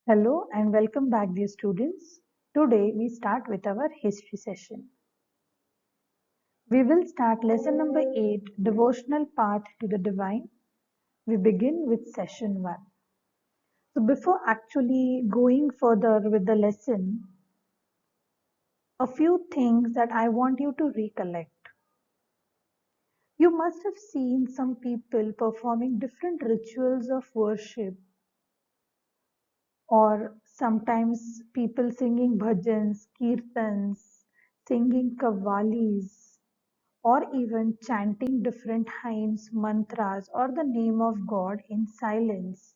Hello and welcome back, dear students. Today we start with our history session. We will start lesson number 8, Devotional Path to the Divine. We begin with session 1. So before actually going further with the lesson, a few things that I want you to recollect. You must have seen some people performing different rituals of worship, or sometimes people singing bhajans, kirtans, singing kavalis, or even chanting different hymns, mantras, or the name of God in silence,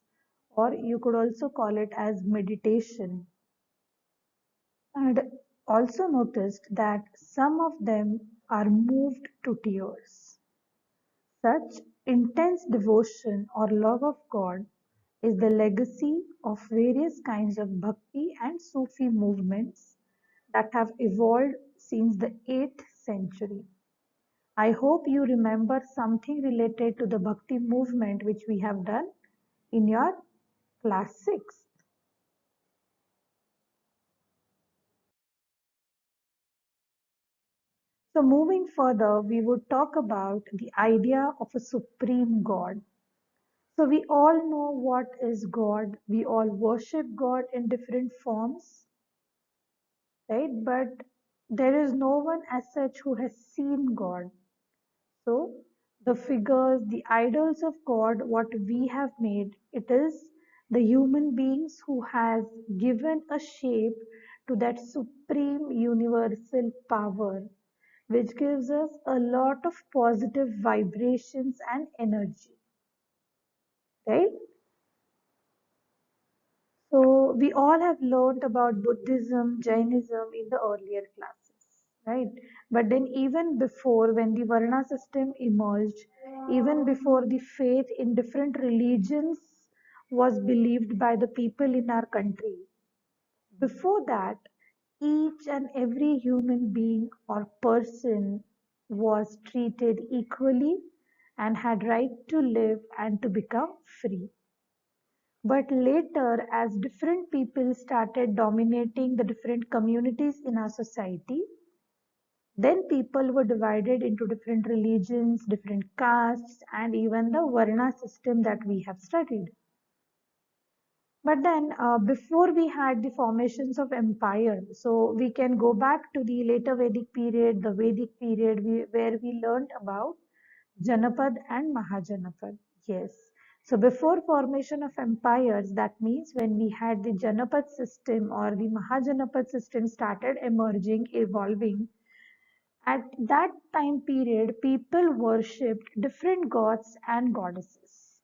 or you could also call it as meditation. And also noticed that some of them are moved to tears. Such intense devotion or love of God is the legacy of various kinds of bhakti and Sufi movements that have evolved since the 8th century. I hope you remember something related to the bhakti movement which we have done in your class 6. So moving further, we would talk about the idea of a supreme God. So we all know what is God. We all worship God in different forms, right? But there is no one as such who has seen God. So the figures, the idols of God, what we have made, it is the human beings who has given a shape to that supreme universal power, which gives us a lot of positive vibrations and energy, right? So we all have learned about Buddhism, Jainism in the earlier classes, right? But then even before, when the Varna system emerged, even before the faith in different religions was believed by the people in our country, before that, each and every human being or person was treated equally and had right to live and to become free. But later, as different people started dominating the different communities in our society, then people were divided into different religions, different castes, and even the Varna system that we have studied. But then, before we had the formations of empire, so we can go back to the later Vedic period, the Vedic period, where we learned about Janapad and Mahajanapad. Yes. So before formation of empires, that means when we had the Janapad system or the Mahajanapad system started emerging, evolving, at that time period, people worshipped different gods and goddesses,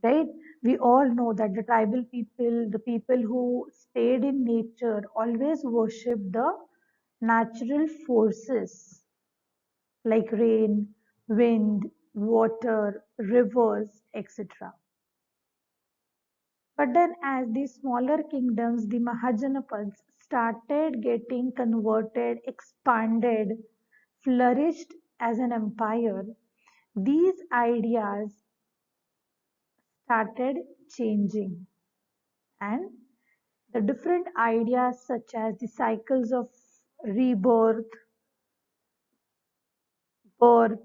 right? We all know that the tribal people, the people who stayed in nature, always worshipped the natural forces like rain, wind, water, rivers, etc. But then, as the smaller kingdoms, the Mahajanapads, started getting converted, expanded, flourished as an empire, these ideas started changing. And the different ideas, such as the cycles of rebirth, birth,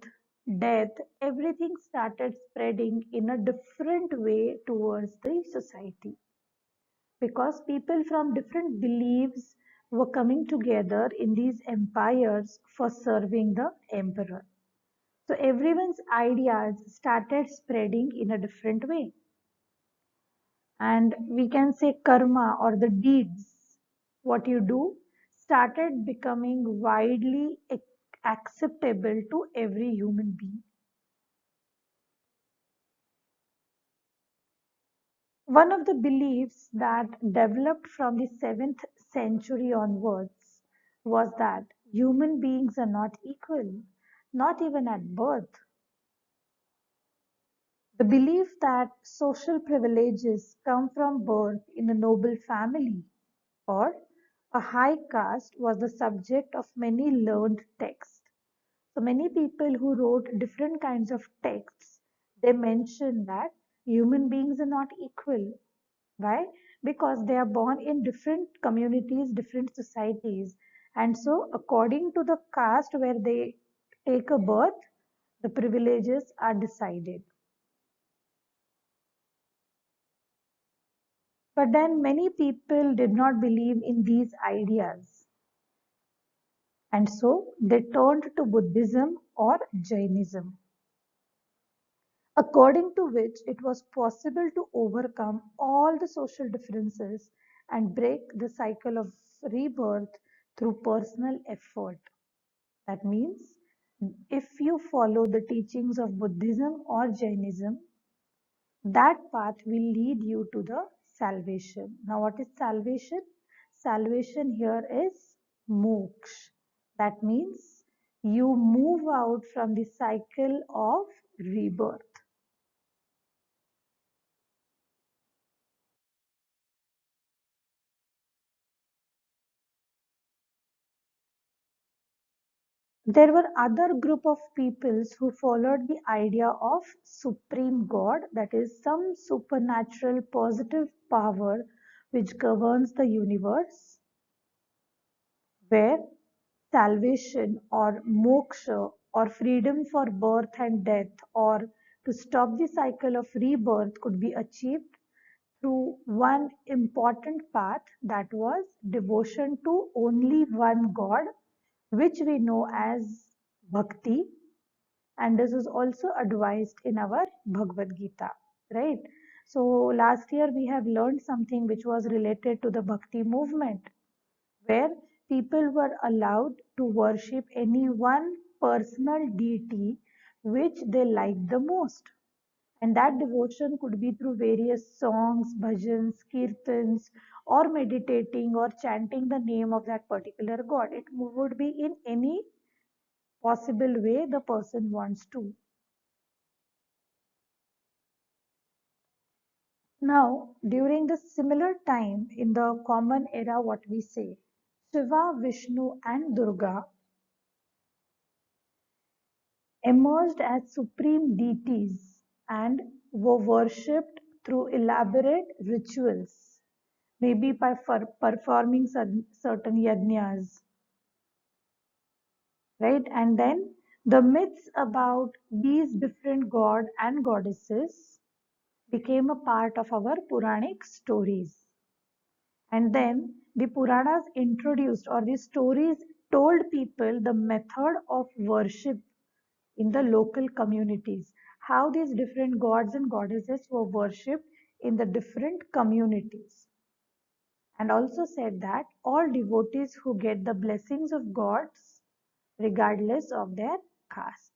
death, everything started spreading in a different way towards the society because people from different beliefs were coming together in these empires for serving the emperor. So everyone's ideas started spreading in a different way. And we can say karma or the deeds, what you do, started becoming widely acceptable to every human being. One of the beliefs that developed from the 7th century onwards was that human beings are not equal, not even at birth. The belief that social privileges come from birth in a noble family or a high caste was the subject of many learned texts. So many people who wrote different kinds of texts, they mention that human beings are not equal. Why? Because they are born in different communities, different societies. And so, according to the caste where they take a birth, the privileges are decided. But then many people did not believe in these ideas. And so they turned to Buddhism or Jainism, according to which it was possible to overcome all the social differences and break the cycle of rebirth through personal effort. That means if you follow the teachings of Buddhism or Jainism, that path will lead you to the salvation. Now, what is salvation? Salvation here is moksha. That means you move out from the cycle of rebirth. There were other group of peoples who followed the idea of supreme God, that is some supernatural positive power which governs the universe, where salvation or moksha or freedom for birth and death or to stop the cycle of rebirth could be achieved through one important path, that was devotion to only one God, which we know as bhakti, and this is also advised in our Bhagavad Gita, right? So last year we have learned something which was related to the bhakti movement, where people were allowed to worship any one personal deity which they liked the most. And that devotion could be through various songs, bhajans, kirtans, or meditating or chanting the name of that particular god. It would be in any possible way the person wants to. Now, during the similar time in the common era, what we say, Shiva, Vishnu, and Durga emerged as supreme deities and were worshipped through elaborate rituals, maybe by performing certain yajnas, right? And then the myths about these different god and goddesses became a part of our Puranic stories. And then the Puranas introduced, or the stories told people the method of worship in the local communities, how these different gods and goddesses were worshipped in the different communities, and also said that all devotees who get the blessings of gods regardless of their caste.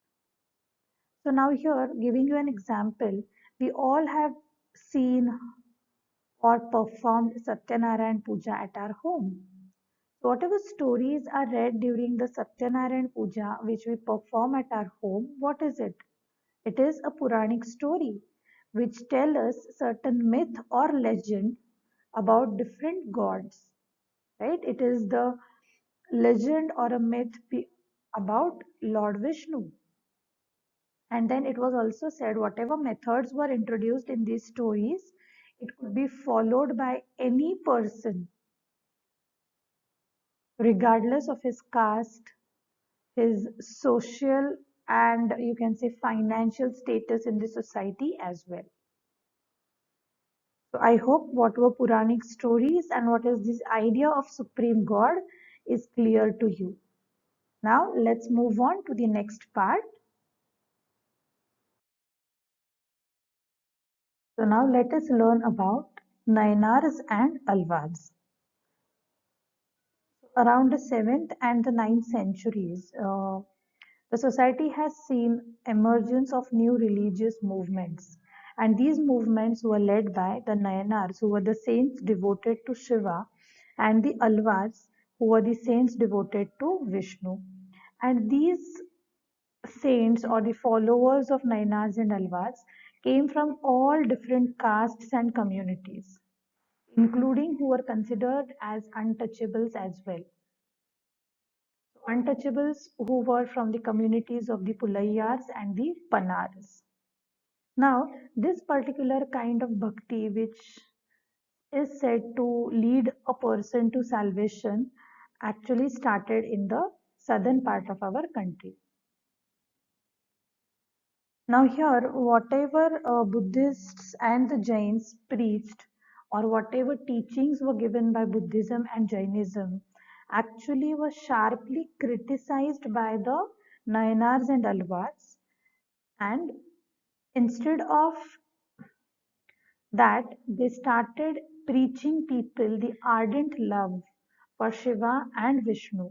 So now here, giving you an example, we all have seen or performed Satyanarayan Puja at our home. So whatever stories are read during the Satyanarayan Puja which we perform at our home, what is it? It is a Puranic story which tell us certain myth or legend about different gods, right? It is the legend or a myth about Lord Vishnu. And then it was also said whatever methods were introduced in these stories, it could be followed by any person regardless of his caste, his social, and you can say financial status in the society as well. So I hope what were Puranic stories and what is this idea of Supreme God is clear to you. Now let's move on to the next part. So now let us learn about Nayanars and Alvads. Around the 7th and the 9th centuries, the society has seen emergence of new religious movements, and these movements were led by the Nayanars, who were the saints devoted to Shiva, and the Alvads, who were the saints devoted to Vishnu. And these saints or the followers of Nayanars and Alvads came from all different castes and communities, including who were considered as untouchables as well. Untouchables who were from the communities of the Pulaiyars and the Panars. Now, this particular kind of bhakti, which is said to lead a person to salvation actually started in the southern part of our country. Now here, whatever Buddhists and the Jains preached, or whatever teachings were given by Buddhism and Jainism, actually was sharply criticized by the Nayanars and Alvars, and instead of that, they started preaching people the ardent love for Shiva and Vishnu.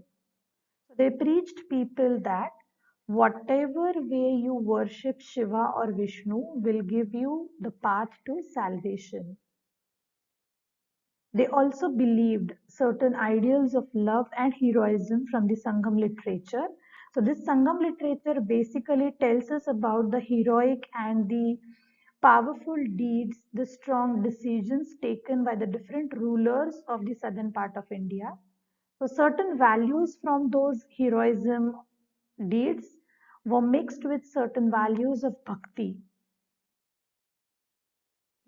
So they preached people that whatever way you worship Shiva or Vishnu will give you the path to salvation. They also believed certain ideals of love and heroism from the Sangam literature. So this Sangam literature basically tells us about the heroic and the powerful deeds, the strong decisions taken by the different rulers of the southern part of India. So certain values from those heroism deeds were mixed with certain values of bhakti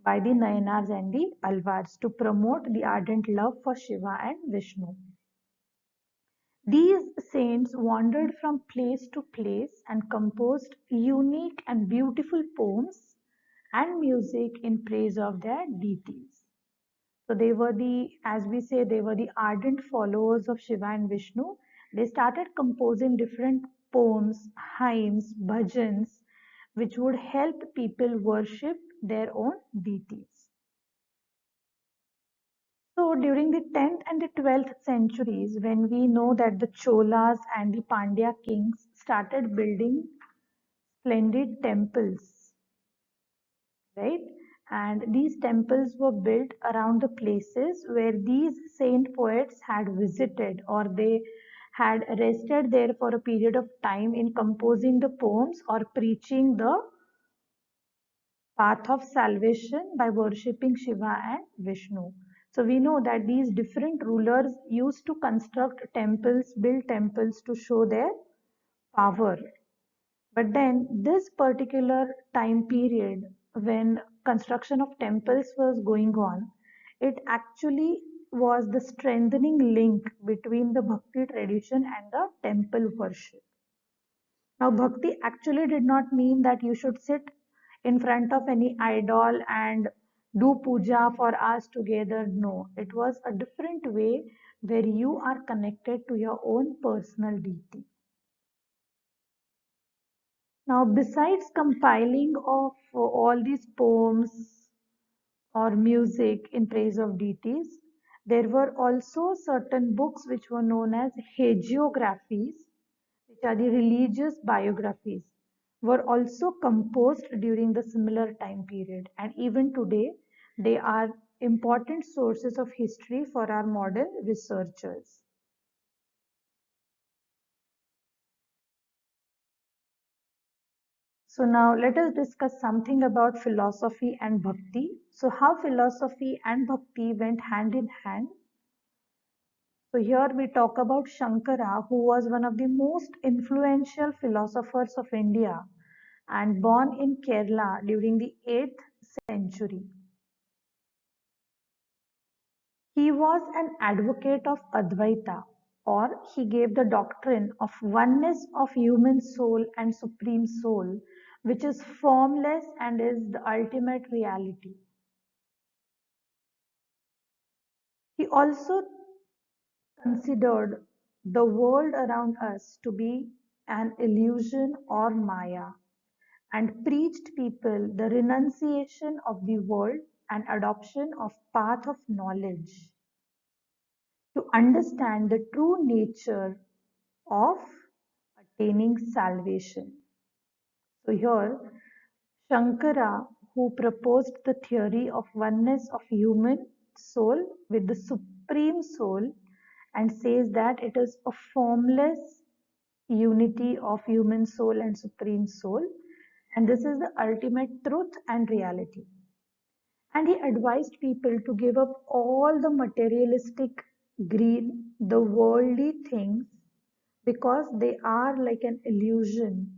by the Nayanars and the Alvars to promote the ardent love for Shiva and Vishnu. These saints wandered from place to place and composed unique and beautiful poems and music in praise of their deities. So they were as we say, they were the ardent followers of Shiva and Vishnu. They started composing different poems, hymns, bhajans, which would help people worship their own deities. So during the 10th and the 12th centuries, when we know that the Cholas and the Pandya kings started building splendid temples, right? And these temples were built around the places where these saint poets had visited, or they had rested there for a period of time in composing the poems or preaching the path of salvation by worshipping Shiva and Vishnu. So we know that these different rulers used to construct temples, build temples to show their power. But then this particular time period when construction of temples was going on, it actually was the strengthening link between the bhakti tradition and the temple worship. Now, bhakti actually did not mean that you should sit in front of any idol and do puja for hours together. No, it was a different way where you are connected to your own personal deity. Now, besides compiling of all these poems or music in praise of deities, there were also certain books which were known as hagiographies, which are the religious biographies, were also composed during the similar time period. And even today, they are important sources of history for our modern researchers. So now let us discuss something about philosophy and bhakti. So how philosophy and bhakti went hand in hand. So here we talk about Shankara, who was one of the most influential philosophers of India and born in Kerala during the 8th century. He was an advocate of Advaita, or he gave the doctrine of oneness of human soul and supreme soul, which is formless and is the ultimate reality. He also considered the world around us to be an illusion or Maya, and preached people the renunciation of the world and adoption of path of knowledge to understand the true nature of attaining salvation. So here Shankara, who proposed the theory of oneness of human soul with the supreme soul, and says that it is a formless unity of human soul and supreme soul, and this is the ultimate truth and reality. And he advised people to give up all the materialistic greed, the worldly things, because they are like an illusion.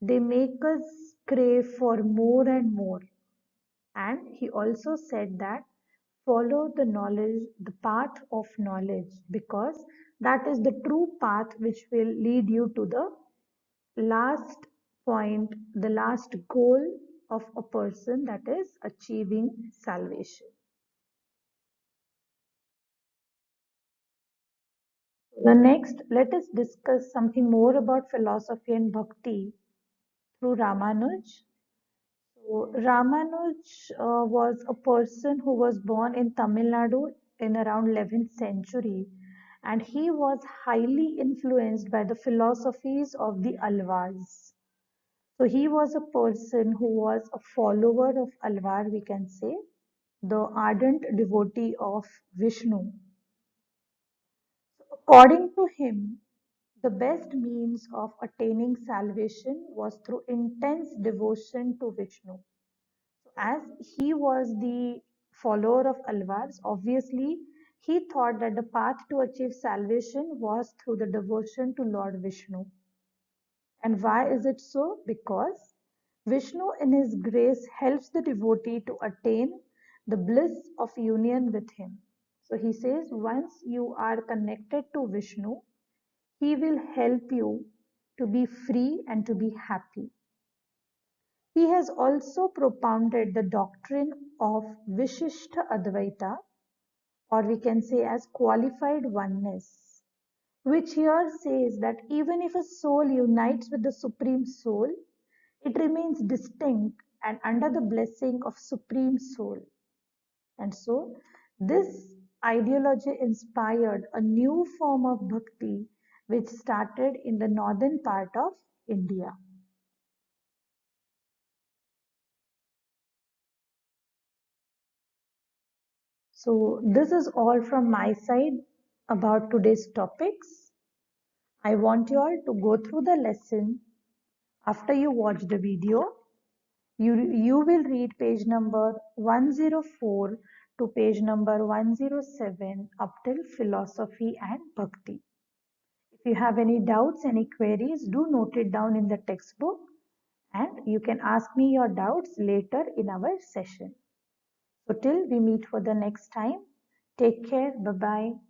They make us crave for more and more. And he also said that follow the knowledge, the path of knowledge, because that is the true path which will lead you to the last point, the last goal of a person, that is achieving salvation. The next, let us discuss something more about philosophy and bhakti through Ramanuj. So, Ramanuj was a person who was born in Tamil Nadu in around 11th century, and he was highly influenced by the philosophies of the Alvars. So he was a person who was a follower of Alvar, we can say, the ardent devotee of Vishnu. According to him, the best means of attaining salvation was through intense devotion to Vishnu. As he was the follower of Alvars, obviously he thought that the path to achieve salvation was through the devotion to Lord Vishnu. And why is it so? Because Vishnu in his grace helps the devotee to attain the bliss of union with him. So he says, once you are connected to Vishnu, he will help you to be free and to be happy. He has also propounded the doctrine of Vishishta Advaita, or we can say as qualified oneness, which here says that even if a soul unites with the Supreme Soul, it remains distinct and under the blessing of Supreme Soul. And so, this ideology inspired a new form of bhakti which started in the northern part of India. So, this is all from my side about today's topics. I want you all to go through the lesson after you watch the video. You will read page number 104 to page number 107 up till philosophy and bhakti. If you have any doubts, any queries, do note it down in the textbook and you can ask me your doubts later in our session. So till we meet for the next time, take care. Bye bye.